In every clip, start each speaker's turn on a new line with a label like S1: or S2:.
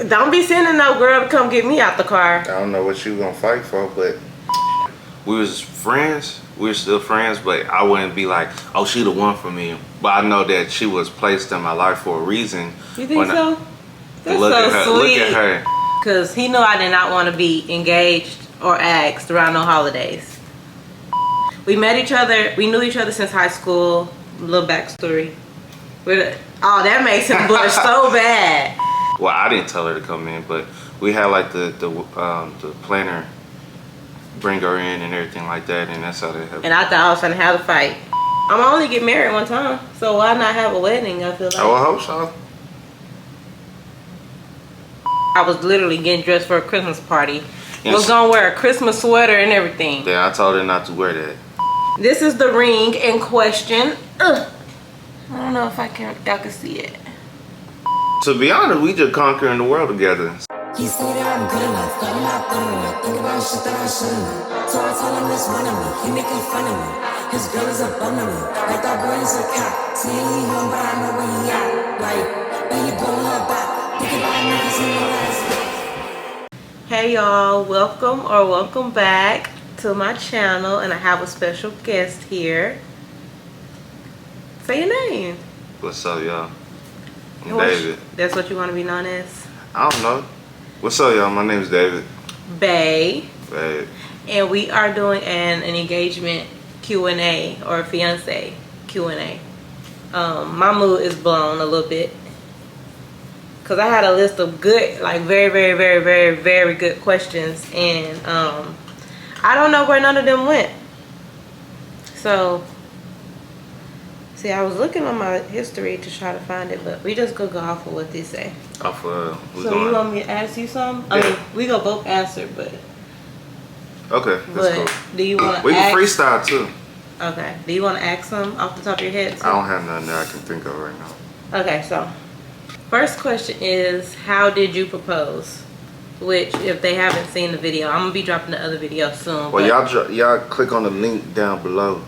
S1: Don't be sending no girl to come get me out the car.
S2: I don't know what you gonna fight for, but we was friends. We were still friends, but I wouldn't be like, oh, she the one for me. But I know that she was placed in my life for a reason.
S1: You think so? That's
S2: look
S1: so
S2: at her,
S1: sweet.
S2: Look at her.
S1: Because he knew I did not want to be engaged or asked around no holidays. We met each other. We knew each other since high school. Little backstory. Oh, that makes him blush so bad.
S2: Well, I didn't tell her to come in, but we had like the planner bring her in and everything like that, and that's how they helped.
S1: And I thought I was trying to have a fight. I'm only get married one time, so why not have a wedding? I feel like.
S2: I would hope so.
S1: I was literally getting dressed for a Christmas party.
S2: Yes.
S1: Was gonna wear a Christmas sweater and everything.
S2: Yeah, I told her not to wear that.
S1: This is the ring in question. Ugh. I don't know if y'all can see it.
S2: To be honest, we just conquering the world together.
S3: He say that I'm good enough, got a lot done with me. Think about shit that I shouldn't. So I tell him it's running me. He making fun of me. His girl is a bum to me. Like that boy is a cat. See, he home, but I know where he at. Like, when he pull her back. Think about niggas in the last.
S1: Hey y'all, welcome back to my channel, and I have a special guest here. Say your name.
S2: What's up, y'all? I'm David.
S1: That's what you want to be known as?
S2: I don't know. What's up, y'all? My name is David.
S1: Bae.
S2: Babe.
S1: And we are doing an engagement Q&A or fiance Q&A. My mood is blown a little bit because I had a list of good, like very good questions, and I don't know where none of them went. So, see, I was looking on my history to try to find it, but we just go off of what they say.
S2: Off of
S1: So you want me to ask you something?
S2: Yeah.
S1: I mean, we gonna both answer, but
S2: okay, that's cool.
S1: do you want to?
S2: We can freestyle too.
S1: Okay. Do you want to ask some off the top of your head too?
S2: I don't have nothing that I can think of right now.
S1: Okay, so first question is, how did you propose? Which, if they haven't seen the video, I'm gonna be dropping the other video soon.
S2: Well, y'all click on the link down below.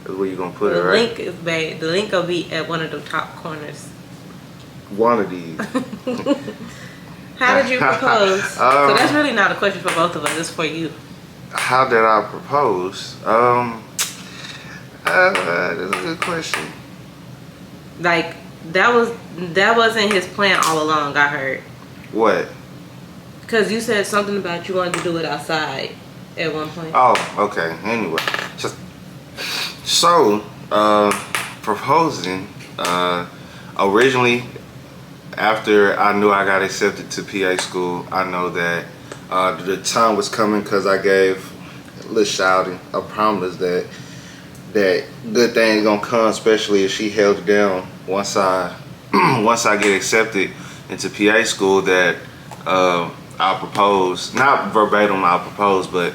S2: That's where you gonna put it, right?
S1: Link is bad. The link will be at one of the top corners.
S2: One of these.
S1: How did you propose? So that's really not a question for both of us. It's for you.
S2: How did I propose? That's a good question.
S1: Like that wasn't his plan all along. I heard.
S2: What?
S1: Because you said something about you wanted to do it outside at one point.
S2: Oh, okay. Anyway, so proposing. Originally, after I knew I got accepted to PA school, I know that the time was coming because I gave Lil Shouty a promise that good things gonna come, especially if she held it down once I get accepted into PA school, that I'll propose. Not verbatim I'll propose, but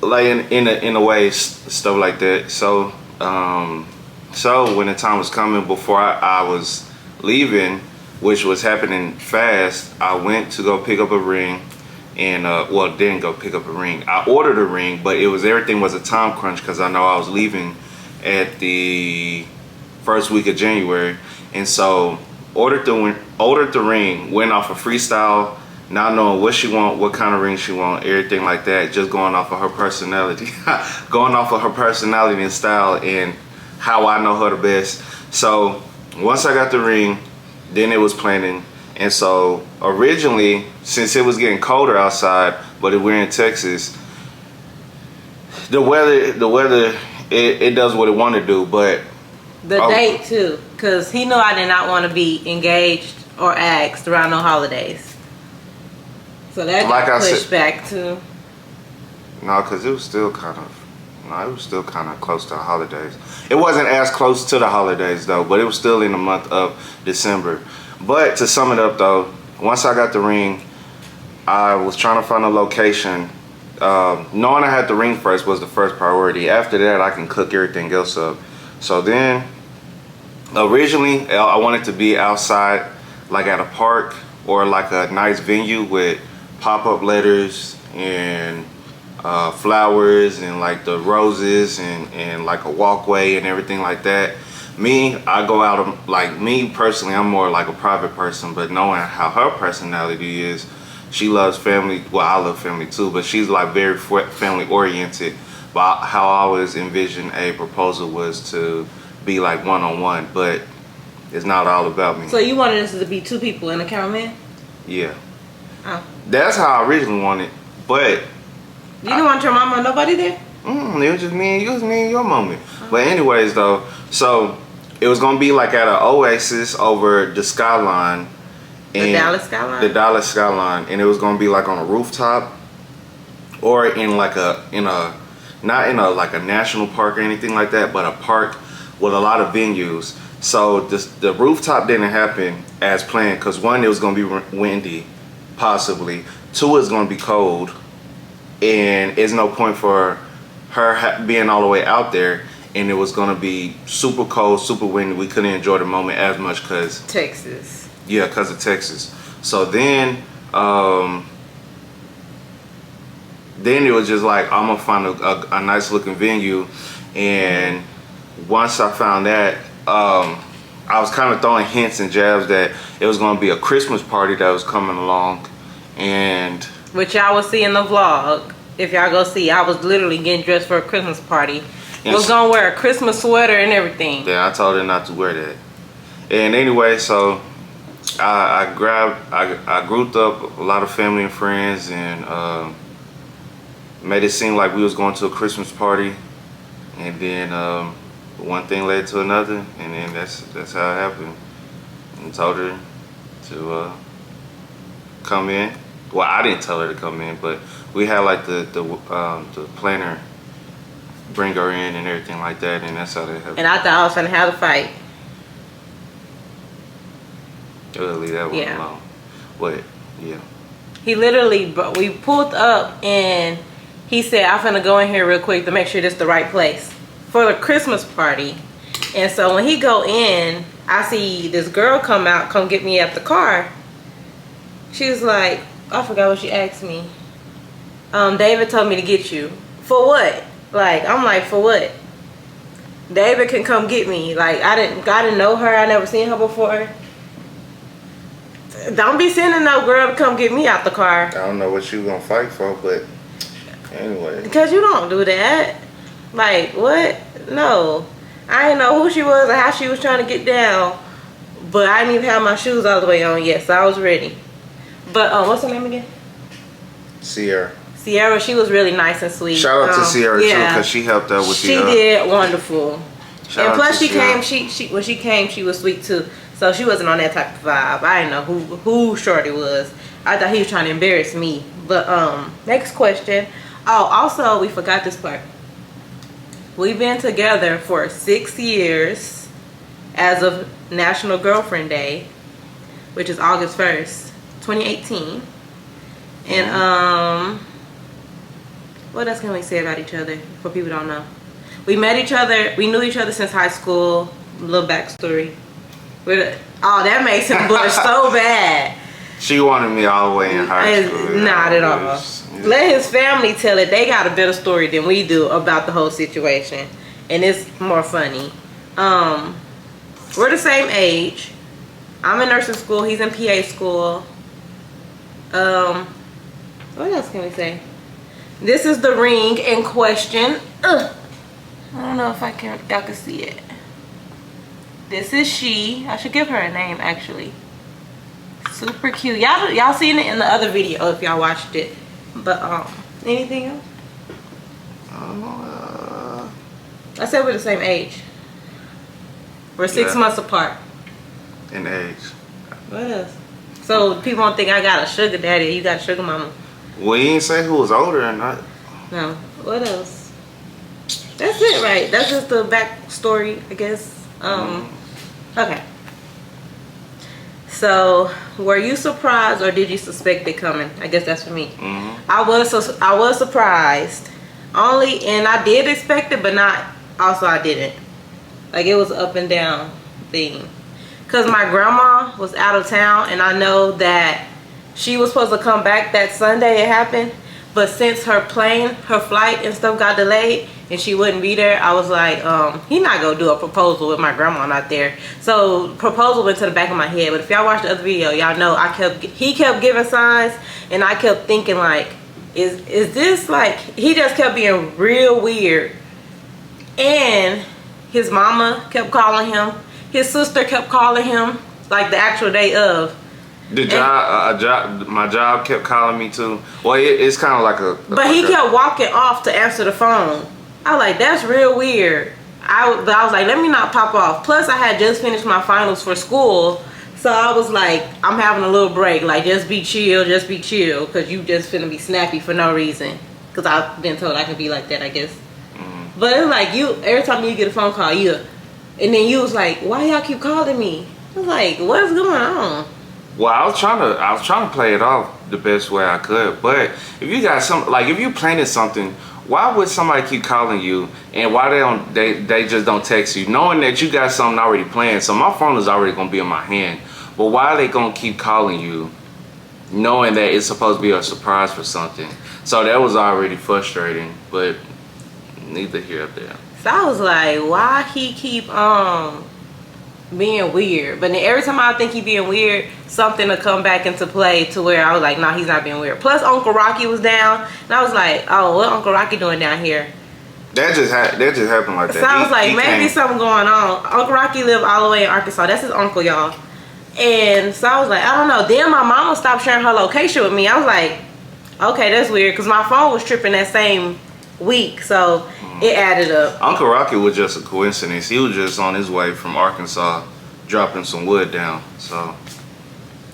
S2: like in a way, stuff like that. So so when the time was coming, before I was leaving, which was happening fast, I went to go pick up a ring, and well, didn't go pick up a ring. I ordered a ring, but everything was a time crunch because I know I was leaving at the first week of January, and so ordered the ring, went off a freestyle, not knowing what she want, what kind of ring she want, everything like that, just going off of her personality, going off of her personality and style and how I know her the best. So once I got the ring, then it was planning. And so originally, since it was getting colder outside, but we're in Texas, the weather it does what it want to do. But
S1: the date too, because he knew I did not want to be engaged or asked around no holidays. So that got pushed back too.
S2: No, because it was still kind of close to the holidays. It wasn't as close to the holidays though, but it was still in the month of December. But to sum it up though, once I got the ring, I was trying to find a location. Knowing I had the ring first was the first priority. After that, I can cook everything else up. So then, originally, I wanted to be outside, like at a park or like a nice venue with pop-up letters and flowers and like the roses and like a walkway and everything like that. Me, I go out of, like, me personally, I'm more like a private person, but knowing how her personality is, she loves family. Well, I love family too, but she's like very family oriented. But how I always envisioned a proposal was to be like one-on-one, but it's not all about me.
S1: So you wanted this to be 2 people and a cameraman?
S2: Yeah.
S1: Oh.
S2: That's how I originally wanted, but
S1: You didn't want your mama and nobody there?
S2: it was just me and you, it was me and your moment. But anyways though, so it was gonna be like at an oasis over the skyline.
S1: The Dallas skyline?
S2: The Dallas skyline, and it was gonna be like on a rooftop, or in like not in a like a national park or anything like that, but a park with a lot of venues. So the rooftop didn't happen as planned because 1, it was gonna be windy, possibly. 2, it's gonna be cold, and it's no point for her being all the way out there, and it was gonna be super cold, super windy. We couldn't enjoy the moment as much because
S1: Texas.
S2: Yeah, because of Texas. So then it was just like, I'm gonna find a nice looking venue. And once I found that, I was kind of throwing hints and jabs that it was gonna be a Christmas party that was coming along, and
S1: which y'all will see in the vlog. If y'all go see, I was literally getting dressed for a Christmas party. Was gonna wear a Christmas sweater and everything.
S2: Yeah, I told her not to wear that. And anyway, so I grouped up a lot of family and friends, and made it seem like we was going to a Christmas party, and then one thing led to another, and then that's how it happened. And told her to come in. Well, I didn't tell her to come in, but we had like the planner bring her in and everything like that, and that's how that happened.
S1: And I thought I was gonna have a fight.
S2: We'll leave that one
S1: Yeah.
S2: alone. But yeah.
S1: He literally, we pulled up and he said, I'm finna go in here real quick to make sure this the right place for the Christmas party. And so when he go in, I see this girl come get me at the car. She was like, I forgot what she asked me. David told me to get you. For what? Like, I'm like, for what? David can come get me. Like, I didn't know her. I never seen her before. Don't be sending no girl to come get me out the car.
S2: I don't know what you gonna fight for, but anyway.
S1: Because you don't do that. Like, what? No. I didn't know who she was or how she was trying to get down. But I didn't even have my shoes all the way on yet, so I was ready. But, what's her name again? Sierra, she was really nice and sweet.
S2: Shout out to Sierra too, because she helped out with
S1: She did wonderful. And plus she
S2: Sierra.
S1: came, when she came, she was sweet too. So she wasn't on that type of vibe. I didn't know who Shorty was. I thought he was trying to embarrass me. But next question. Oh, also we forgot this part. We've been together for 6 years as of National Girlfriend Day, which is August 1st, 2018. And what else can we say about each other for people who don't know? We knew each other since high school. Little backstory. Oh, that makes him blush so bad.
S2: She wanted me all the way in high school.
S1: Not at all. Let his family tell it. They got a better story than we do about the whole situation. And it's more funny. We're the same age. I'm in nursing school. He's in PA school. What else can we say? This is the ring in question. I don't know if y'all can see it. This is she. I should give her a name actually. Super cute. Y'all seen it in the other video if y'all watched it. But anything else? I said we're the same age. We're 6 months apart.
S2: In age.
S1: What else? So people don't think I got a sugar daddy. You got a sugar mama.
S2: Well, you didn't say who was older or not.
S1: No. What else? That's it, right? That's just the backstory, I guess. Okay. So, were you surprised or did you suspect it coming? I guess that's for me. I was surprised. And I did expect it, but not. Also, I didn't. Like, it was an up and down thing. Because my grandma was out of town, and I know that she was supposed to come back that Sunday it happened, But since her flight and stuff got delayed and she wouldn't be there, I was like, he not gonna do a proposal with my grandma not there. So proposal went to the back of my head. But if y'all watch the other video, y'all know he kept giving signs, and I kept thinking like, is this like, he just kept being real weird. And his mama kept calling him. His sister kept calling him like the actual day of.
S2: My job kept calling me too. Well, it's kind of like
S1: But he kept walking off to answer the phone. I was like, that's real weird. I was like, let me not pop off. Plus, I had just finished my finals for school. So I was like, I'm having a little break. Like, just be chill. Because you just finna be snappy for no reason. Because I've been told I can be like that, I guess. But it's like, every time you get a phone call, and then you was like, why y'all keep calling me? I was like, what's going on?
S2: Well, I was trying to play it off the best way I could. But if you got if you planning something, why would somebody keep calling you, and why they just don't text you, knowing that you got something already planned? So my phone is already gonna be in my hand. But why are they gonna keep calling you, knowing that it's supposed to be a surprise for something? So that was already frustrating. But neither here nor there.
S1: So I was like, why he keep being weird? But then every time I think he being weird, something will come back into play to where I was like, nah, he's not being weird. Plus Uncle Rocky was down, and I was like, oh, what Uncle Rocky doing down here?
S2: That just happened like that.
S1: So I was like, maybe something going on. Uncle Rocky lived all the way in Arkansas. That's his uncle, y'all. And so I was like, I don't know. Then my mama stopped sharing her location with me. I was like, okay, that's weird, because my phone was tripping that same week, so it added up.
S2: Uncle Rocky was just a coincidence. He was just on his way from Arkansas dropping some wood down. So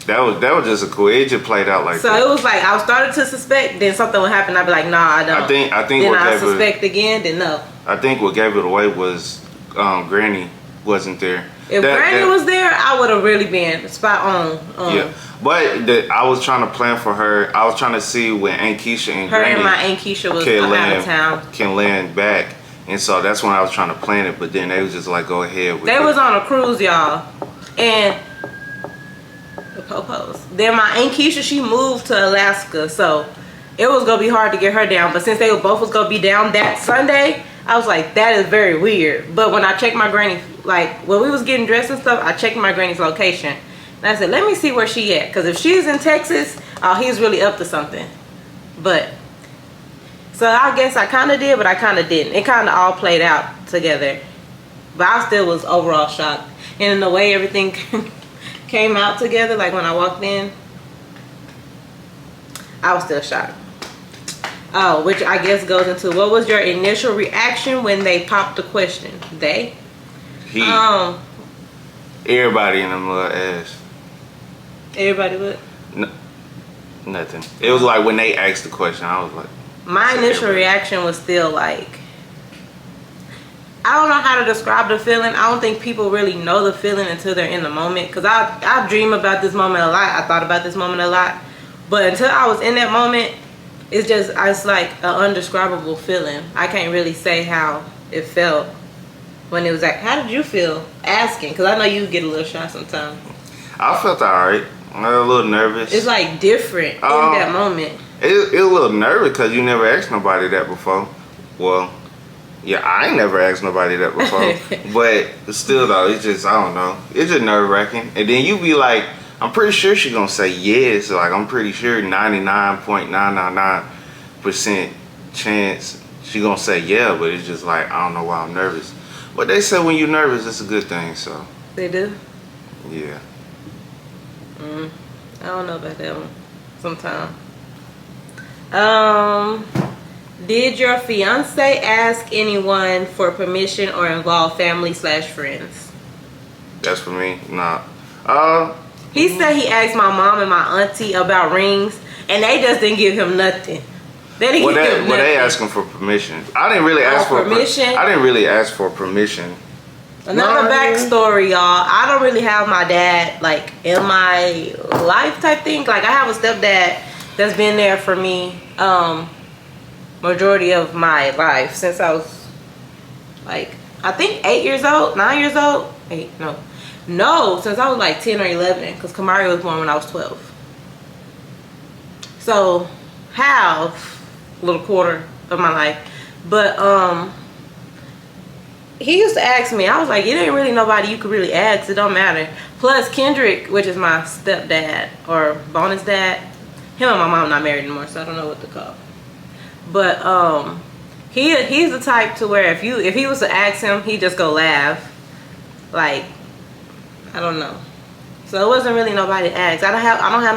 S2: that was just a cool. It just played out like that.
S1: So it was like I started to suspect, then something would happen. I'd be like, nah, I don't.
S2: I think
S1: then
S2: what
S1: I
S2: gave
S1: suspect again, then no.
S2: I think what gave it away was Granny wasn't there.
S1: If Granny was there, I would have really been spot on.
S2: Yeah, but I was trying to plan for her. I was trying to see when Aunt Keisha and
S1: her
S2: Granny
S1: and my Aunt Keisha was out of town.
S2: Can land back, and so that's when I was trying to plan it. But then they was just like, go ahead with it.
S1: They was on a cruise, y'all, and the popos. Then my Aunt Keisha, she moved to Alaska, so it was gonna be hard to get her down. But since they both was gonna be down that Sunday, I was like, that is very weird. But when I checked my granny, like when we was getting dressed and stuff, I checked my granny's location. And I said, let me see where she at. Because if she's in Texas, oh, he's really up to something. But, so I guess I kind of did, but I kind of didn't. It kind of all played out together. But I still was overall shocked. And in the way everything came out together, like when I walked in, I was still shocked. Oh, which I guess goes into, what was your initial reaction when they popped the question? They?
S2: He. Everybody in them little ass.
S1: Everybody what?
S2: No, nothing. It was like when they asked the question, I was like.
S1: My initial reaction was still like, I don't know how to describe the feeling. I don't think people really know the feeling until they're in the moment. Because I dream about this moment a lot. I thought about this moment a lot. But until I was in that moment, it's like an undescribable feeling. I can't really say how it felt when it was like, how did you feel asking? Because I know you get a little shy sometimes.
S2: I felt alright. I was a little nervous.
S1: It's like different in that moment.
S2: It was a little nervous because you never asked nobody that before. Well, yeah, I ain't never asked nobody that before. But still though, it's just, I don't know. It's just nerve wracking. And then you be like, I'm pretty sure she's gonna say yes. Like I'm pretty sure 99.999% chance she gonna say yeah, but it's just like I don't know why I'm nervous. But they say when you're nervous, it's a good thing. So
S1: they do.
S2: Yeah.
S1: I don't know about that one. Sometimes. Did your fiance ask anyone for permission or involve family/friends?
S2: That's for me. Nah.
S1: He said he asked my mom and my auntie about rings, and they just didn't give him nothing. They didn't give him nothing.
S2: They asking for permission. I didn't really ask for permission. I didn't really ask for permission.
S1: Another backstory, y'all. I don't really have my dad like in my life type thing. Like I have a stepdad that's been there for me majority of my life since I was like I think 8 years old, 9 years old. No, since I was like 10 or 11, because Kamari was born when I was 12. So how little quarter of my life. But he used to ask me. I was like, it ain't really nobody you could really ask. It don't matter. Plus Kendrick, which is my stepdad or bonus dad, him and my mom not married anymore, so I don't know what to call. But he's the type to where if he was to ask him, he'd just go laugh. Like, I don't know. So it wasn't really nobody to ask. I don't have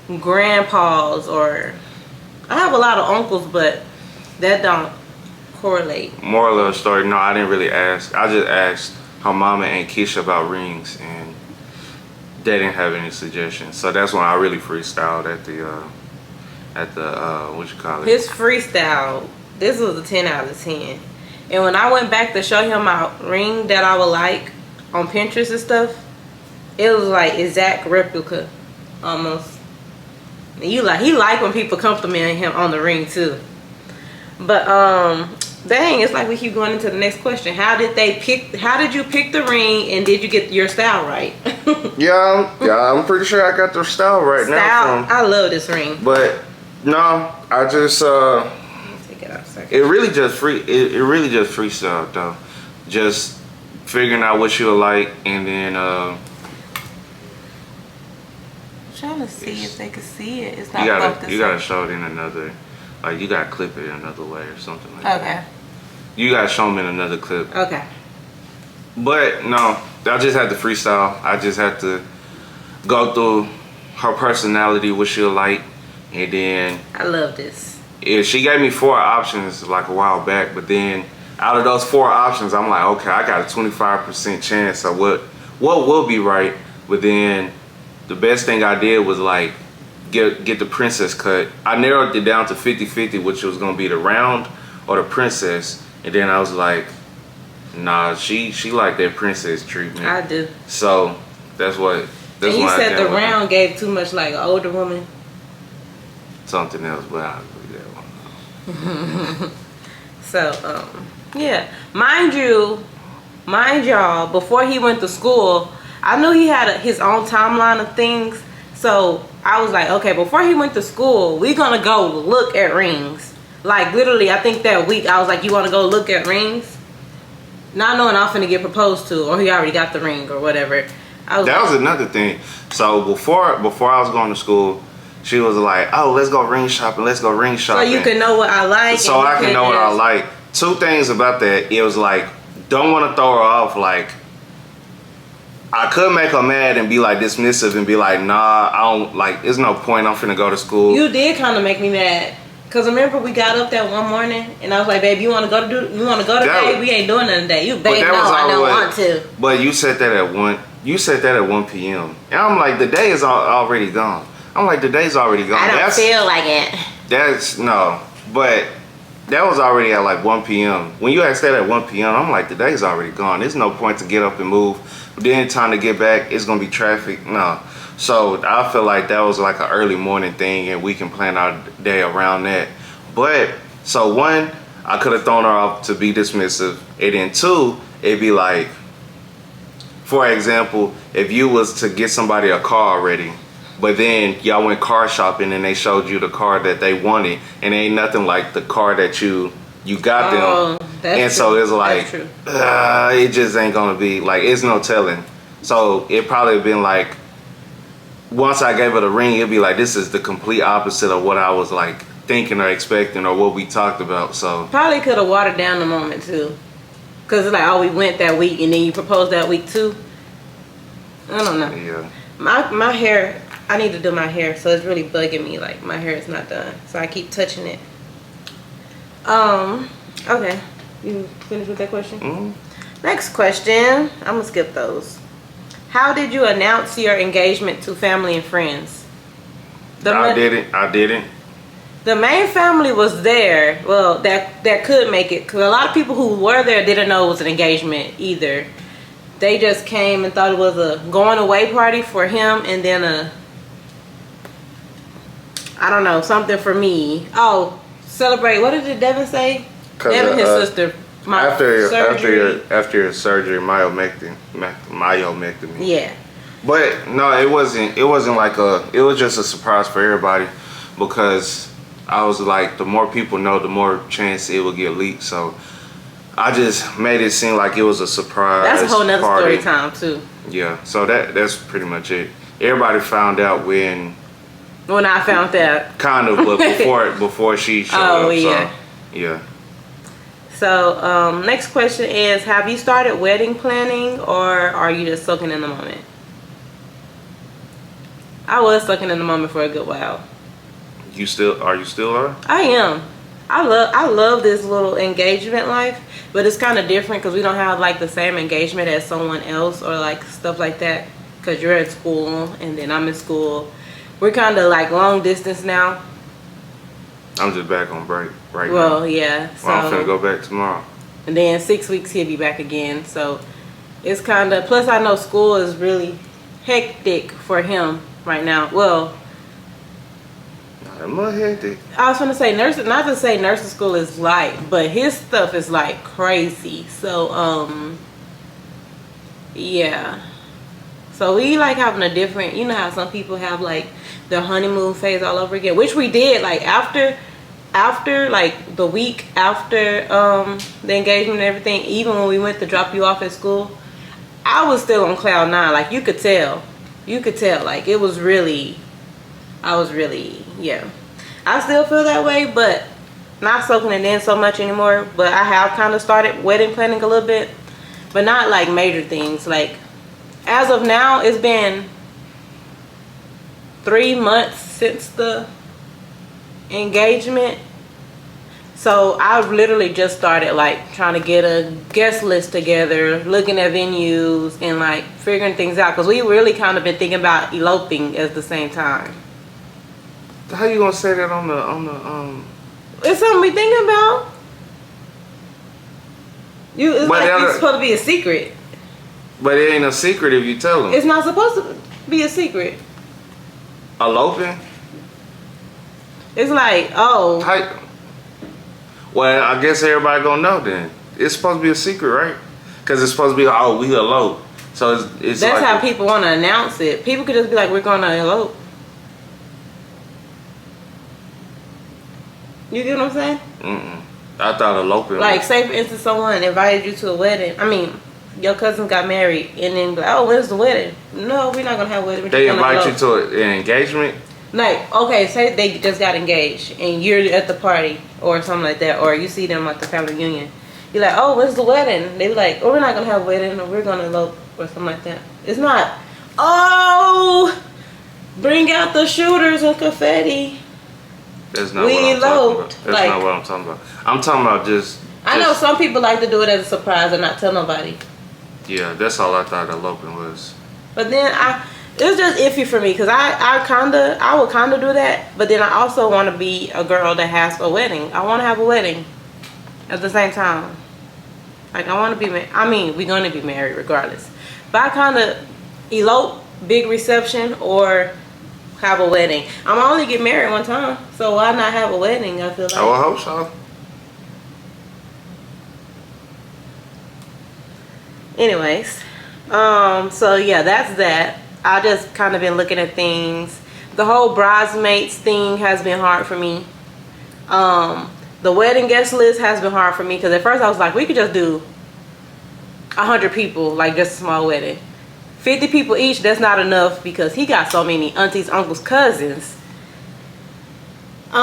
S1: no grandpas, or I have a lot of uncles, but that don't correlate.
S2: Moral of the story, no, I didn't really ask. I just asked her mama and Keisha about rings, and they didn't have any suggestions. So that's when I really freestyled at the what you call it?
S1: His freestyle, this was a 10 out of 10. And when I went back to show him my ring that I would like on Pinterest and stuff, it was like exact replica, almost. And he like when people compliment him on the ring too. But dang, it's like we keep going into the next question. How did you pick the ring, and did you get your style right?
S2: yeah, I'm pretty sure I got the style right now.
S1: I love this ring.
S2: But no, I just
S1: take it out a second.
S2: it really just freestyle though. Just figuring out what you like, and then
S1: I'm trying to see if they can see it. It's not
S2: you gotta show it in another, like you gotta clip it another way or something like that.
S1: Okay.
S2: You gotta show them in another clip.
S1: Okay.
S2: But no, I just had to freestyle. I just had to go through her personality, what she'll like, and then
S1: I love this.
S2: She gave me 4 options like a while back, but then out of those 4 options, I'm like, okay, I got a 25% chance of what will be right. But then the best thing I did was like get the princess cut. I narrowed it down to 50-50, which was gonna be the round or the princess. And then I was like, nah, she like that princess treatment.
S1: I do.
S2: So that's what.
S1: And you said the round gave too much like an older woman.
S2: Something else, but I'll leave that one.
S1: So yeah, mind y'all, before he went to school, I knew he had his own timeline of things. So I was like, okay, before he went to school, we're gonna go look at rings. Like literally, I think that week I was like, you want to go look at rings? Not knowing I'm finna get proposed to, or he already got the ring or whatever. That
S2: was another thing. So before I was going to school, she was like, oh, let's go ring shopping. Let's go ring shopping.
S1: So you can know what I like.
S2: So I can know what I like. 2 things about that. It was like, don't want to throw her off. Like, I could make her mad and be like dismissive and be like, nah, I don't, like, there's no point. I'm finna go to school.
S1: You did kind of make me mad. Cause remember we got up that one morning and I was like, babe, you want to go today? We ain't doing nothing today. You, babe, no, I don't want to.
S2: But you said that at 1 p.m. And I'm like, the day is already gone. I'm like, the day's already gone.
S1: I don't feel like it.
S2: But that was already at like 1 p.m. When you asked that at 1 p.m., I'm like, the day's already gone. There's no point to get up and move. Then time to get back, it's gonna be traffic. No. So I feel like that was like an early morning thing, and we can plan our day around that. But so 1, I could have thrown her off to be dismissive, and then 2, it'd be like, for example, if you was to get somebody a car already, but then y'all went car shopping and they showed you the car that they wanted, and ain't nothing like the car that you got them. And so it's like, it just ain't gonna be like, it's no telling. So it probably been like, once I gave her the ring, it'd be like, this is the complete opposite of what I was like thinking or expecting or what we talked about. So
S1: probably could have watered down the moment too, cause it's like, oh, we went that week and then you proposed that week too. I don't know.
S2: Yeah.
S1: My hair, I need to do my hair, so it's really bugging me. Like my hair is not done, so I keep touching it. Okay, you finished with that question?
S2: Mm-hmm.
S1: Next question. I'm gonna skip those. How did you announce your engagement to family and friends?
S2: I didn't.
S1: The main family was there. Well, that could make it, because a lot of people who were there didn't know it was an engagement either. They just came and thought it was a going away party for him, and then I don't know, something for me. Oh, celebrate. What did Devin say? Devin, his sister.
S2: After your surgery, myomectomy.
S1: Yeah.
S2: But no, it wasn't like it was just a surprise for everybody, because I was like, the more people know, the more chance it will get leaked. So I just made it seem like it was a surprise.
S1: That's a whole nother
S2: party.
S1: story time too.
S2: Yeah, so that's pretty much it. Everybody found out when
S1: I found that.
S2: kind of, but before she showed up.
S1: Oh yeah.
S2: So, yeah.
S1: So next question is, have you started wedding planning, or are you just soaking in the moment? I was soaking in the moment for a good while.
S2: Are you still there?
S1: I am. I love this little engagement life, but it's kind of different because we don't have like the same engagement as someone else or like stuff like that, because you're at school and then I'm in school. We're kind of like long distance now.
S2: I'm just back on break right now.
S1: Well, yeah. So
S2: I'm finna go back tomorrow.
S1: And then 6 weeks he'll be back again. So it's kind of, plus I know school is really hectic for him right now. Well,
S2: I'm a hectic.
S1: I was gonna say nursing, not to say nursing school is light, but his stuff is like crazy. So yeah. So we like having a different, you know how some people have like their honeymoon phase all over again, which we did like after like the week after the engagement and everything. Even when we went to drop you off at school, I was still on cloud 9. Like you could tell like it was really, yeah. I still feel that way, but not soaking it in so much anymore. But I have kind of started wedding planning a little bit, but not like major things. Like as of now, it's been 3 months since the engagement. So I literally just started like trying to get a guest list together, looking at venues and like figuring things out, because we really kind of been thinking about eloping at the same time.
S2: How you gonna say that on the
S1: It's something we thinking about. It's
S2: but
S1: like it's supposed to be a secret.
S2: But it ain't a secret if you tell them.
S1: It's not supposed to be a secret.
S2: Eloping?
S1: It's like, oh.
S2: Well, I guess everybody gonna know then. It's supposed to be a secret, right? Because it's supposed to be, oh, we elope. So it's
S1: that's
S2: like
S1: how people want to announce it. People could just be like, we're gonna elope. You get what I'm saying?
S2: I thought eloping.
S1: Like, say for instance, someone invited you to a wedding. I mean, your cousin got married, and then be like, oh, when's the wedding? No, we're not gonna have a wedding.
S2: They invite you to an engagement?
S1: Like, okay, say they just got engaged, and you're at the party, or something like that, or you see them at the family reunion. You're like, oh, when's the wedding? They be like, oh, we're not gonna have a wedding, or we're gonna elope, or something like that. It's not, oh, bring out the shooters and confetti.
S2: That's not what I'm talking about. That's
S1: like,
S2: not what I'm talking about. I'm talking about just
S1: I know some people like to do it as a surprise and not tell nobody.
S2: Yeah, that's all I thought eloping was.
S1: But then it was just iffy for me, because I would kind of do that, but then I also want to be a girl that has a wedding. I want to have a wedding at the same time. Like, I want to be I mean, we're going to be married regardless. But I kind of elope, big reception, or have a wedding. I'm only get married one time, so why not have a wedding? I feel like.
S2: I would hope so.
S1: Anyways, so yeah, that's that. I just kind of been looking at things. The whole bridesmaids thing has been hard for me. The wedding guest list has been hard for me, because at first I was like, we could just do 100 people, like just a small wedding. 50 people each, that's not enough, because he got so many aunties, uncles, cousins. Then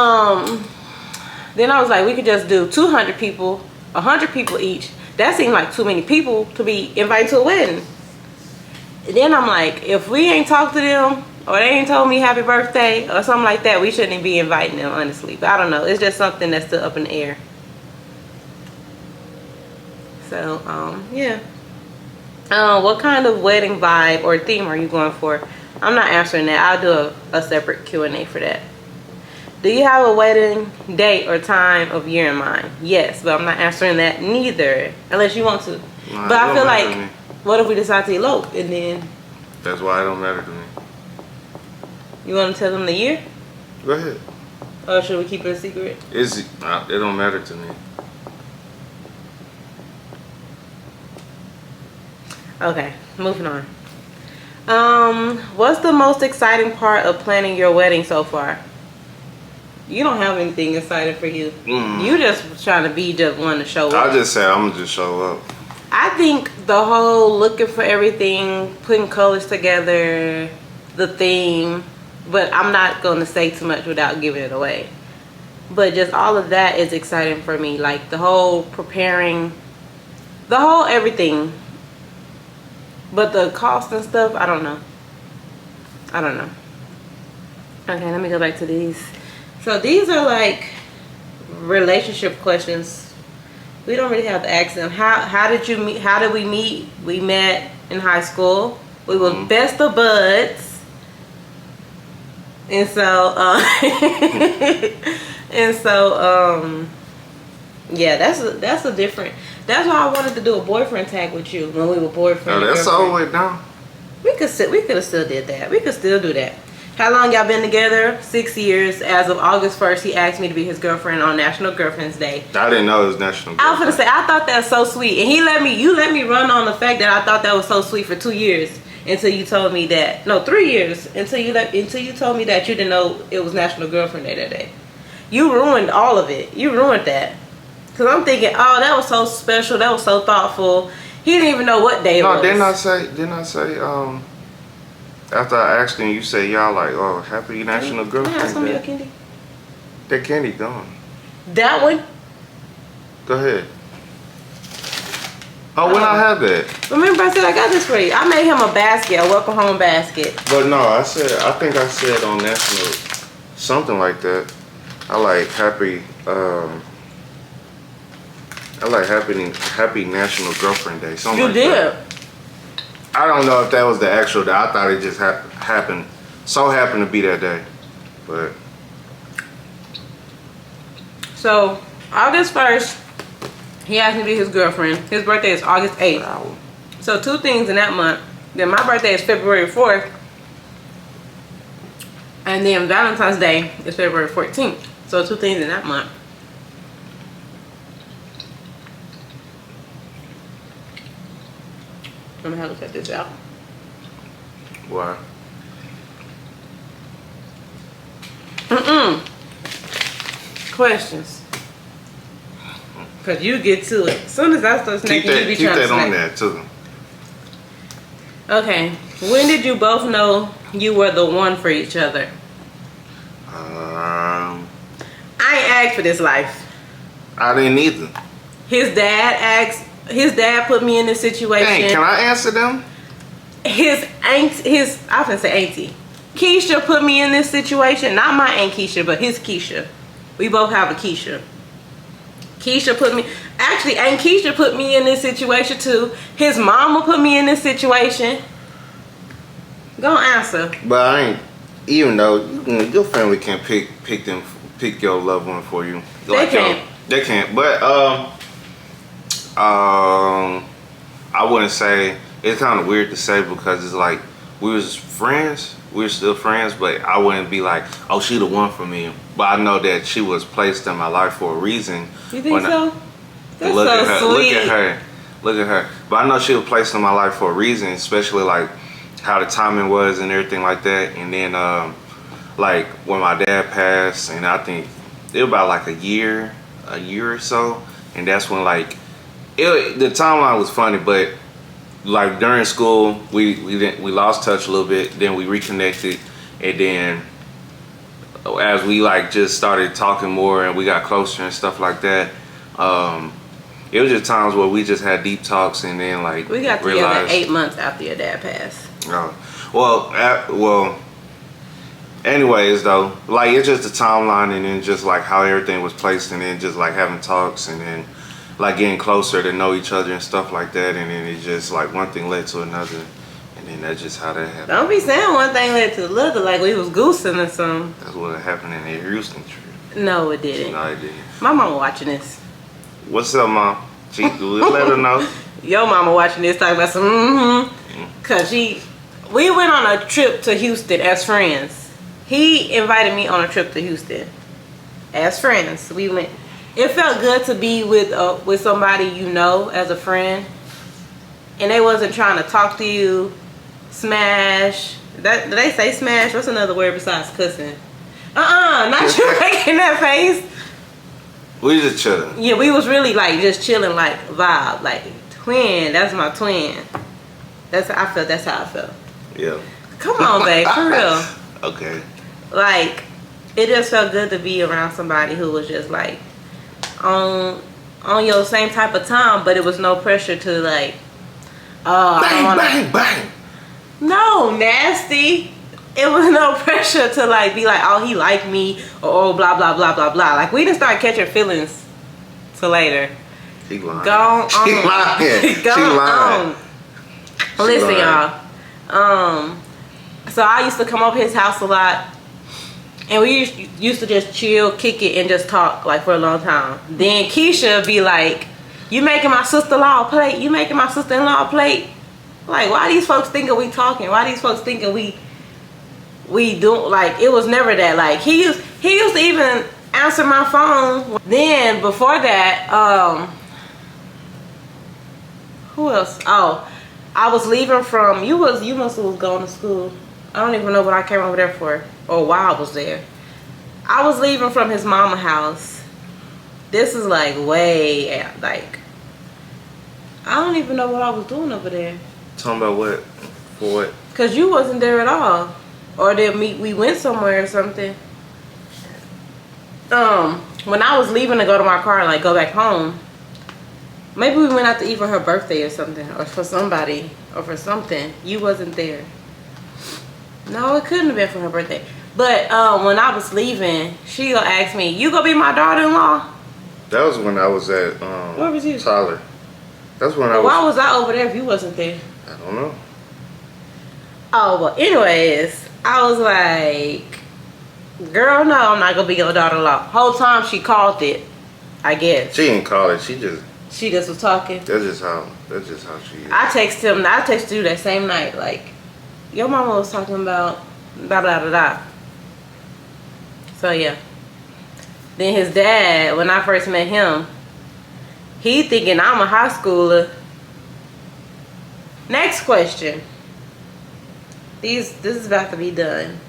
S1: I was like, we could just do 200 people, 100 people each. That seemed like too many people to be invited to a wedding. And then I'm like, if we ain't talked to them, or they ain't told me happy birthday or something like that, we shouldn't be inviting them, honestly. But I don't know, it's just something that's still up in the air. So yeah. What kind of wedding vibe or theme are you going for? I'm not answering that. I'll do a separate Q&A for that. Do you have a wedding date or time of year in mind? Yes, but I'm not answering that neither, unless you want to.
S2: Nah,
S1: but I feel like, what if we decide to elope and then?
S2: That's why it don't matter to me.
S1: You want to tell them the year?
S2: Go ahead.
S1: Or should we keep it a secret?
S2: It don't matter to me.
S1: Okay, moving on. What's the most exciting part of planning your wedding so far? You don't have anything exciting for you.
S2: Mm.
S1: You just trying to be just one to show up.
S2: I just said I'm gonna just show up.
S1: I think the whole looking for everything, putting colors together, the theme, but I'm not going to say too much without giving it away. But just all of that is exciting for me. Like the whole preparing, the whole everything. But the cost and stuff, I don't know. I don't know. Okay, let me go back to these. So these are like relationship questions. We don't really have to ask them. How did you meet? How did we meet? We met in high school. We were best of buds. And so, yeah, that's a different. That's why I wanted to do a boyfriend tag with you when we were boyfriend.
S2: Oh, that's all the way down.
S1: We could have still did that. We could still do that. How long y'all been together? 6 years. As of August 1st, he asked me to be his girlfriend on National Girlfriend's Day.
S2: I didn't know it was National Girlfriend.
S1: I was gonna say, I thought that was so sweet, and you let me run on the fact that I thought that was so sweet for 2 years until you told me that. No, 3 years until you told me that you didn't know it was National Girlfriend Day that day. You ruined all of it. You ruined that. Cause I'm thinking, oh, that was so special. That was so thoughtful. He didn't even know what day it was.
S2: No, didn't I say? After I asked him, you say y'all like, oh, happy National Girlfriend
S1: Yeah, some of your
S2: Day.
S1: candy.
S2: That candy gone.
S1: That one.
S2: Go ahead. Oh, when I have that.
S1: Remember, I said I got this for you. I made him a basket, a welcome home basket.
S2: But no, I think I said on National something like that. I like happy National Girlfriend Day. Something
S1: You
S2: like
S1: did.
S2: That. I don't know if that was the actual day. I thought it just happened to be that day. But
S1: so August 1st, he asked me to be his girlfriend. His birthday is August 8th.
S2: wow.
S1: So 2 things in that month. Then my birthday is February 4th. And then Valentine's Day is February 14th. So 2 things in that month. I'm gonna have to cut this out.
S2: Why?
S1: Questions. Cause you get to it. As soon as I start snacking, you be
S2: Keep
S1: trying to
S2: that on
S1: snack.
S2: there too.
S1: Okay. When did you both know you were the one for each other? I ain't asked for this life.
S2: I didn't either.
S1: His dad put me in this situation.
S2: Dang, can I answer them?
S1: I was gonna say auntie. Keisha put me in this situation. Not my Aunt Keisha, but his Keisha. We both have a Keisha. Aunt Keisha put me in this situation too. His mama put me in this situation. Go answer.
S2: But I ain't, even though your family can't pick your loved one for you.
S1: They can't.
S2: They can't. But I wouldn't say, it's kind of weird to say because it's like we was friends. We're still friends, but I wouldn't be like, oh, she the one for me. But I know that she was placed in my life for a reason.
S1: You think so? That's
S2: look
S1: so
S2: at her,
S1: sweet.
S2: Look at her. But I know she was placed in my life for a reason, especially like how the timing was and everything like that. And then like when my dad passed, and I think it was about like a year or so, and that's when like the timeline was funny, but like during school we lost touch a little bit, then we reconnected, and then as we like just started talking more and we got closer and stuff like that, it was just times where we just had deep talks, and then like
S1: We got together 8 months after your dad passed.
S2: Well, anyways though, like it's just the timeline, and then just like how everything was placed, and then just like having talks, and then like getting closer to know each other and stuff like that, and then it just like one thing led to another, and then that's just how that happened.
S1: Don't be saying one thing led to the other like we was goosing or something.
S2: That's what happened in the Houston trip.
S1: No, it didn't.
S2: No, it didn't.
S1: My mama watching this.
S2: What's up, Mom? She let her know.
S1: Your mama watching this talking about some Cause we went on a trip to Houston as friends. He invited me on a trip to Houston as friends. We went. It felt good to be with somebody you know as a friend, and they wasn't trying to talk to you, smash. Do they say smash? What's another word besides cussing? Not you making that face.
S2: We just chilling.
S1: Yeah, we was really like just chilling, like vibe, like twin. That's my twin. That's how I felt.
S2: Yeah.
S1: Come on, babe, for real.
S2: Okay.
S1: Like, it just felt good to be around somebody who was just like on your same type of time, but it was no pressure to like,
S2: bang, bang.
S1: No, nasty. It was no pressure to like be like, oh, he liked me, or oh, blah blah blah blah blah. Like, we didn't start catching feelings till later.
S2: She lying.
S1: Go on.
S2: She lying.
S1: Go
S2: She lying.
S1: on. Listen, y'all. So I used to come over his house a lot, and we used to just chill, kick it, and just talk like for a long time. Then Keisha be like, "You making my sister-in-law a plate? You making my sister-in-law a plate?" Like, why these folks thinking we talking? Why these folks thinking we do? Like, it was never that. Like, he used to even answer my phone. Then before that, who else? Oh, I was leaving from you must have was going to school. I don't even know what I came over there for or why I was there. I was leaving from his mama house. This is like way like, I don't even know what I was doing over there.
S2: Talking about what? For what?
S1: Cause you wasn't there at all, or did we went somewhere or something. When I was leaving to go to my car and like go back home, maybe we went out to eat for her birthday or something, or for somebody, or for something. You wasn't there. No, it couldn't have been for her birthday. But when I was leaving, she gonna ask me, "You gonna be my daughter-in-law?"
S2: That was when I was at
S1: Where was you?
S2: Tyler. That's when I was.
S1: Why was I over there if you wasn't there?
S2: I don't know.
S1: Oh, well, anyways, I was like, girl, no, I'm not gonna be your daughter-in-law. Whole time she called it, I guess.
S2: She didn't call it. She just
S1: was talking.
S2: That's just how she is.
S1: I texted you that same night, like, your mama was talking about blah blah blah blah. So yeah. Then his dad, when I first met him, he thinking I'm a high schooler. Next question. This is about to be done.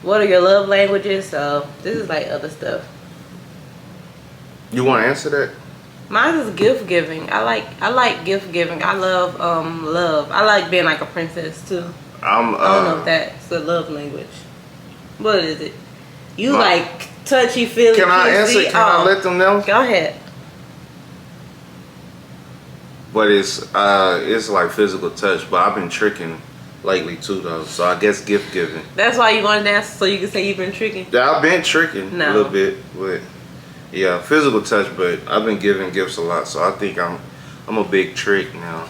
S1: What are your love languages? So this is like other stuff.
S2: You want to answer that?
S1: Mine is gift giving. I like gift giving. I love love. I like being like a princess too. I don't know if that's a love language. What is it? You like touchy feely.
S2: Can I answer? Can I let them know?
S1: Go ahead.
S2: But it's like physical touch. But I've been tricking lately too though. So I guess gift giving.
S1: That's why you want to dance, so you can say you've been tricking.
S2: Yeah, I've been tricking a little bit, but yeah, physical touch. But I've been giving gifts a lot, so I think I'm a big trick now.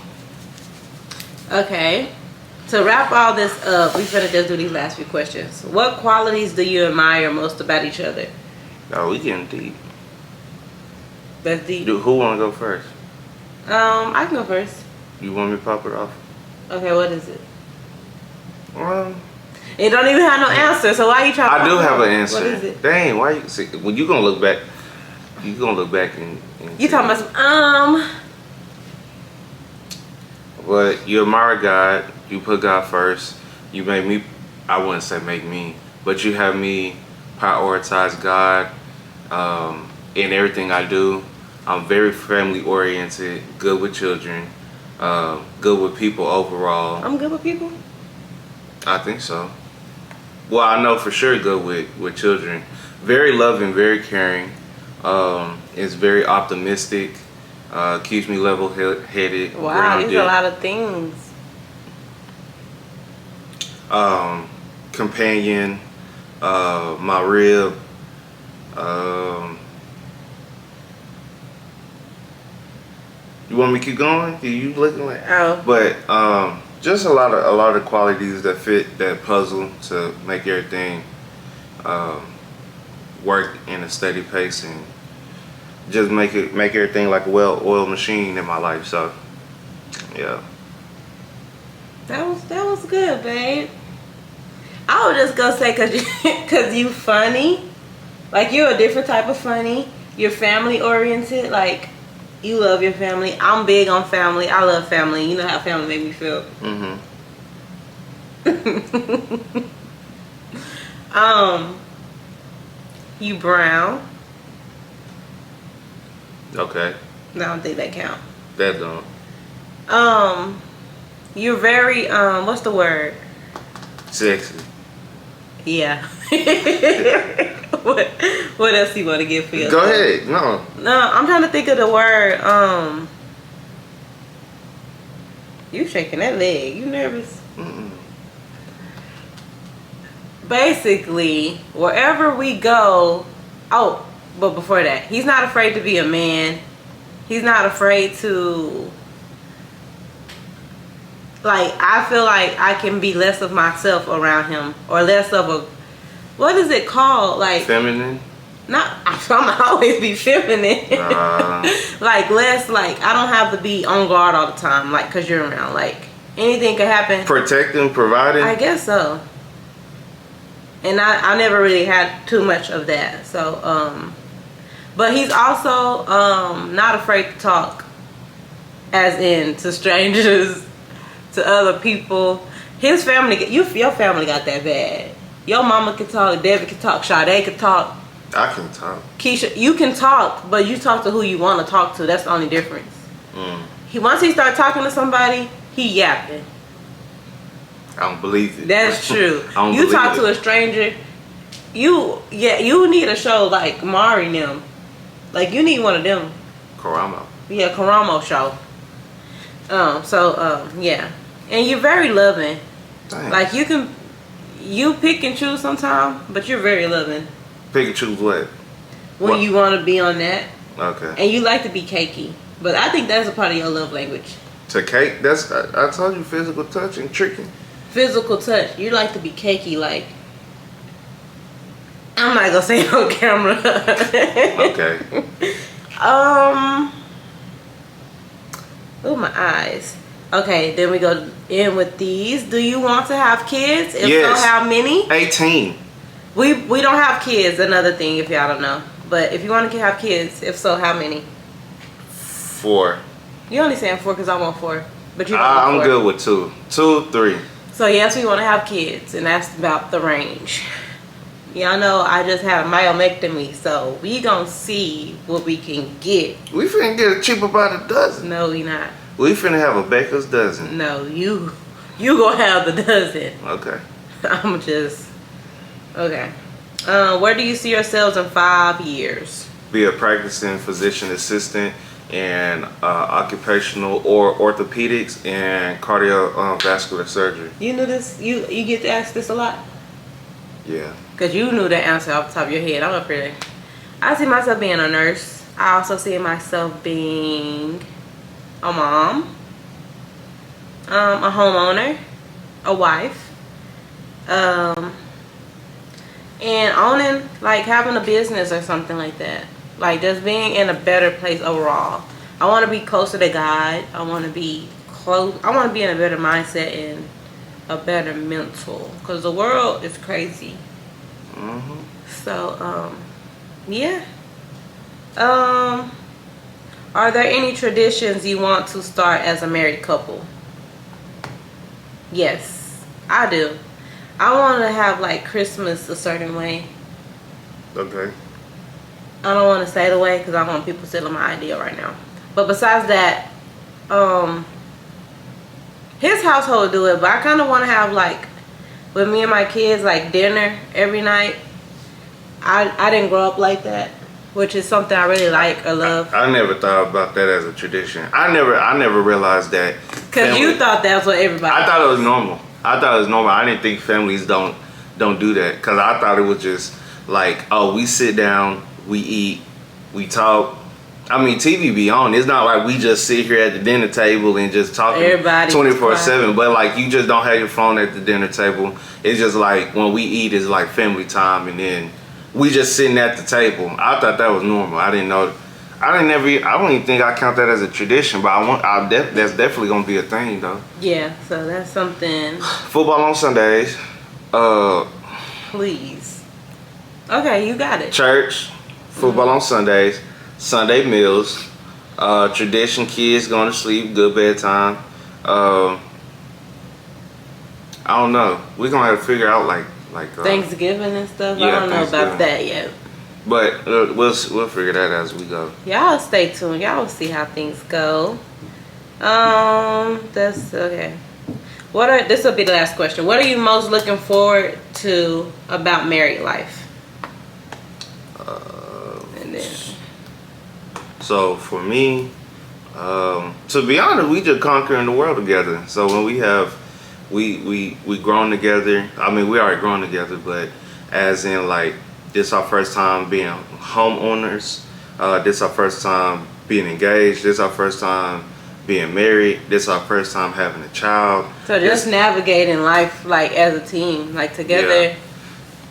S1: Okay. To wrap all this up, we finna just do these last few questions. What qualities do you admire most about each other?
S2: Oh, we getting deep.
S1: That's deep.
S2: Who want to go first?
S1: I can go first.
S2: You want me to pop it off?
S1: Okay, what is it? It don't even have no answer, so why you trying to
S2: I do have an answer.
S1: What is it?
S2: Dang, why you see, when you gonna look back, and
S1: you talking about some
S2: But you admire God, you put God first. You make me, I wouldn't say make me, but you have me prioritize God in everything I do. I'm very family oriented, good with children, good with people overall.
S1: I'm good with people?
S2: I think so. Well, I know for sure good with children. Very loving, very caring. Is very optimistic. Keeps me level-headed.
S1: Wow, these are a lot of things.
S2: Companion. My rib. You want me to keep going? You looking like?
S1: Oh.
S2: But just a lot of qualities that fit that puzzle to make everything work in a steady pace and just make everything like a well-oiled machine in my life. So yeah.
S1: That was good, babe. I was just gonna say cause you funny. Like, you're a different type of funny. You're family oriented. Like, you love your family. I'm big on family. I love family. You know how family make me feel. You brown.
S2: Okay.
S1: I don't think that count.
S2: That don't.
S1: You're very what's the word?
S2: Sexy.
S1: Yeah. what else you want to give for yourself?
S2: Go ahead. No.
S1: No, I'm trying to think of the word. You shaking that leg. You nervous?
S2: Mm-mm.
S1: Basically, wherever we go. Oh, but before that, he's not afraid to be a man. He's not afraid to. Like, I feel like I can be less of myself around him, or less of a. What is it called? Like
S2: Feminine.
S1: Not. I'm gonna always be feminine. Like less. Like I don't have to be on guard all the time. Like, cause you're around. Like anything could happen.
S2: Protecting, providing.
S1: I guess so. And I never really had too much of that. So but he's also not afraid to talk, as in to strangers, to other people. His family, your family got that bad. Your mama can talk, Debbie can talk, Sade can talk.
S2: I can talk.
S1: Keisha, you can talk, but you talk to who you want to talk to. That's the only difference. Once he start talking to somebody, he yapping.
S2: I don't believe it.
S1: That's true.
S2: I don't
S1: You talk
S2: believe
S1: to a stranger, you need a show like Mari and them. Like you need one of them.
S2: Karamo.
S1: Yeah, Karamo show. Yeah. And you're very loving.
S2: Dang.
S1: Like you pick and choose sometimes, but you're very loving.
S2: Pick and choose what?
S1: When
S2: What?
S1: you want to be on that.
S2: Okay.
S1: And you like to be cakey. But I think that's a part of your love language.
S2: To cake? That's I told you, physical touch and tricking.
S1: Physical touch. You like to be cakey, like. I'm not gonna say it on camera.
S2: Okay.
S1: Oh, my eyes. Okay, then we go in with these. Do you want to have kids? If
S2: Yes.
S1: so, how many?
S2: 18.
S1: We don't have kids. Another thing, if y'all don't know. But if you want to have kids, if so, how many?
S2: 4.
S1: You only saying 4 because I want 4. But you don't
S2: I'm
S1: want 4.
S2: good with 2. 2, 3.
S1: So yes, we want to have kids, and that's about the range. Y'all know I just had a myomectomy, so we gonna see what we can get.
S2: We finna get it cheaper by the dozen.
S1: No, we not.
S2: We finna have a baker's dozen.
S1: No, you gonna have the dozen.
S2: Okay.
S1: I'm just okay. Where do you see yourselves in 5 years?
S2: Be a practicing physician assistant in occupational or orthopedics and cardiovascular surgery.
S1: You knew this. You get asked this a lot.
S2: Yeah.
S1: Cause you knew the answer off the top of your head. I'm up here. I see myself being a nurse. I also see myself being a mom, a homeowner, a wife, and owning, like having a business or something like that. Like just being in a better place overall. I want to be closer to God. I want to be close. I want to be in a better mindset and a better mental. Cause the world is crazy. So, yeah. Are there any traditions you want to start as a married couple? Yes, I do. I want to have like Christmas a certain way.
S2: Okay.
S1: I don't want to say the way because I want people stealing my idea right now. But besides that, his household do it, but I kind of want to have like with me and my kids like dinner every night. I didn't grow up like that, which is something I really like or love.
S2: I never thought about that as a tradition. I never realized that.
S1: Cause you thought that's what everybody.
S2: I thought it was normal. I didn't think families don't do that. Cause I thought it was just like, oh, we sit down, we eat, we talk. I mean, TV be on. It's not like we just sit here at the dinner table and just talking 24/7. But like, you just don't have your phone at the dinner table. It's just like when we eat, it's like family time, and then we just sitting at the table. I thought that was normal. I didn't know. I don't even think I count that as a tradition. But that's definitely gonna be a thing though.
S1: Yeah. So that's something.
S2: Football on Sundays.
S1: Please. Okay, you got it.
S2: Church. Football on Sundays. Sunday meals. Tradition. Kids going to sleep. Good bedtime. I don't know. We're gonna have to figure out like like
S1: Thanksgiving and stuff.
S2: Yeah,
S1: I don't know
S2: Thanksgiving.
S1: about that yet.
S2: But we'll figure that out as we go.
S1: Y'all stay tuned. Y'all will see how things go. That's okay. This will be the last question. What are you most looking forward to about married life? And then.
S2: So for me, to be honest, we just conquering the world together. So when we grown together. I mean, we already grown together, but as in like this our first time being homeowners. This our first time being engaged. This our first time being married. This our first time having a child.
S1: So just navigating life like as a team, like together.
S2: Yeah.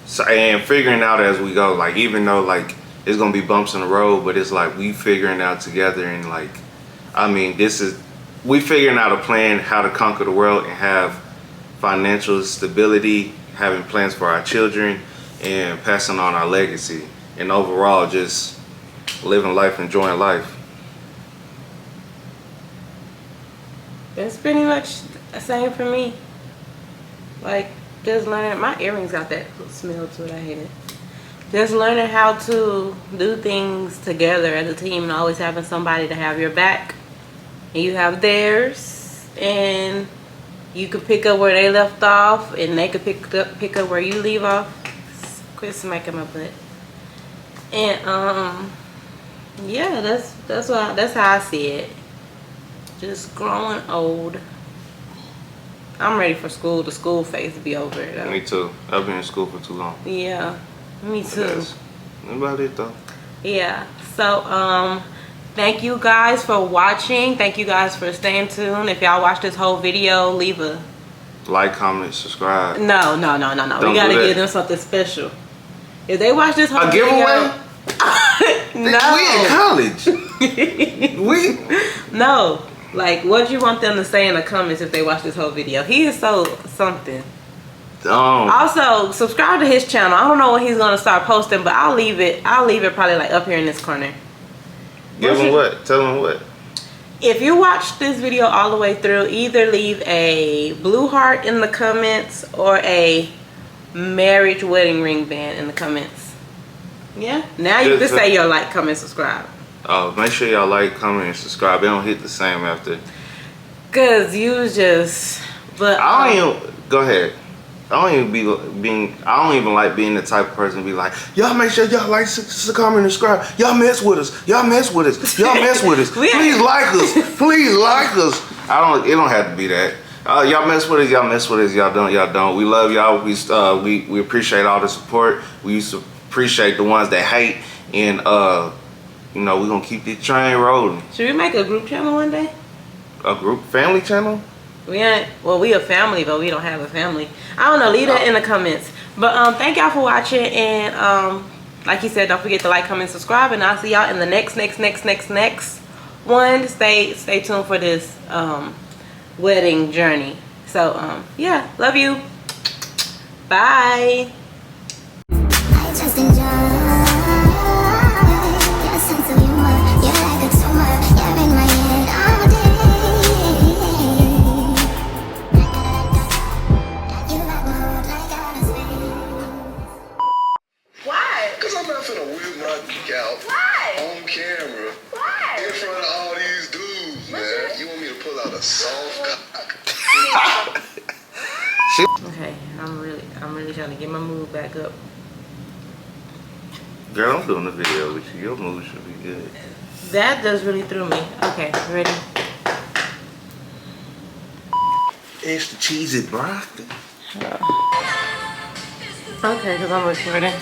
S2: So, and figuring out as we go, like even though like it's gonna be bumps in the road, but it's like we figuring out together, and like I mean we figuring out a plan how to conquer the world and have financial stability, having plans for our children, and passing on our legacy, and overall just living life, enjoying life.
S1: That's pretty much the same for me. Like just learning. My earrings got that smell to it. I hate it. Just learning how to do things together as a team, and always having somebody to have your back, and you have theirs, and you could pick up where they left off, and they could pick up where you leave off. Quit smacking my butt. And yeah, that's how I see it. Just growing old. I'm ready for school. The school phase to be over though.
S2: Me too. I've been in school for too long.
S1: Yeah, me too.
S2: That's about it though.
S1: Yeah. So thank you guys for watching. Thank you guys for staying tuned. If y'all watch this whole video, leave a
S2: like, comment, subscribe.
S1: No.
S2: Don't
S1: We gotta
S2: do that.
S1: give them something special. If they watch this whole
S2: A
S1: video,
S2: giveaway?
S1: no.
S2: We in college. we
S1: No. Like, what do you want them to say in the comments if they watch this whole video? He is so something. Also, subscribe to his channel. I don't know when he's gonna start posting, but I'll leave it probably like up here in this corner.
S2: give them what? Tell them what?
S1: If you watch this video all the way through, either leave a blue heart in the comments or a marriage wedding ring band in the comments. Yeah. Now you can say your like, comment, subscribe.
S2: Make sure y'all like, comment, and subscribe. They don't hit the same after.
S1: Cause you just, but
S2: I don't even go ahead. I don't even like being the type of person to be like, y'all make sure y'all like, comment, and subscribe. Y'all mess with us. Y'all mess with us. Y'all mess with us. Please like us. Please like us. It don't have to be that. Y'all mess with us. Y'all mess with us. Y'all don't. Y'all don't. We love y'all. We appreciate all the support. We used to appreciate the ones that hate, and you know, we're gonna keep this train rolling.
S1: Should we make a group channel one day?
S2: A group family channel?
S1: We a family, but we don't have a family. I don't know. Leave that in the comments. But thank y'all for watching, and like he said, don't forget to like, comment, subscribe, and I'll see y'all in the next one. Stay tuned for this wedding journey. So yeah, love you. Bye.
S3: I just enjoy your sense of humor. You're like a tumor. You're in my head all day. You rock my world like outer space.
S1: Why?
S4: Cause I'm not finna whip my dick out
S1: Why?
S4: on camera
S1: Why?
S4: in front of all these dudes, man. You want me to pull out a soft cock?
S1: Okay, I'm really trying to get my mood back up.
S2: Girl, I'm doing the video with you. Your mood should be good.
S1: That just really threw me. Okay, ready?
S2: Extra cheesy broccoli.
S1: Okay, because I'm recording.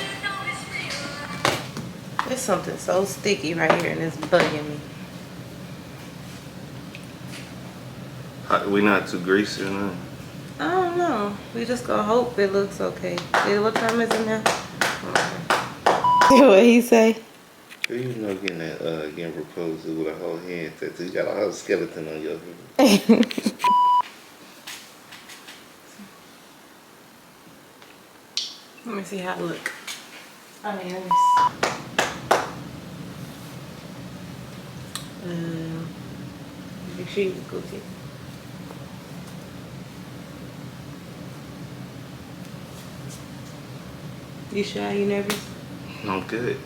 S1: There's something so sticky right here and it's bugging me.
S2: We not too greasy or nothing.
S1: I don't know. We just gonna hope it looks okay. What time is it now? What he say?
S2: You know, getting proposed to with a whole hand tattoo. You got a whole skeleton on your head.
S1: Let me see how it look. I mean, let me see. Make sure you go see. You shy? You nervous?
S2: I'm good.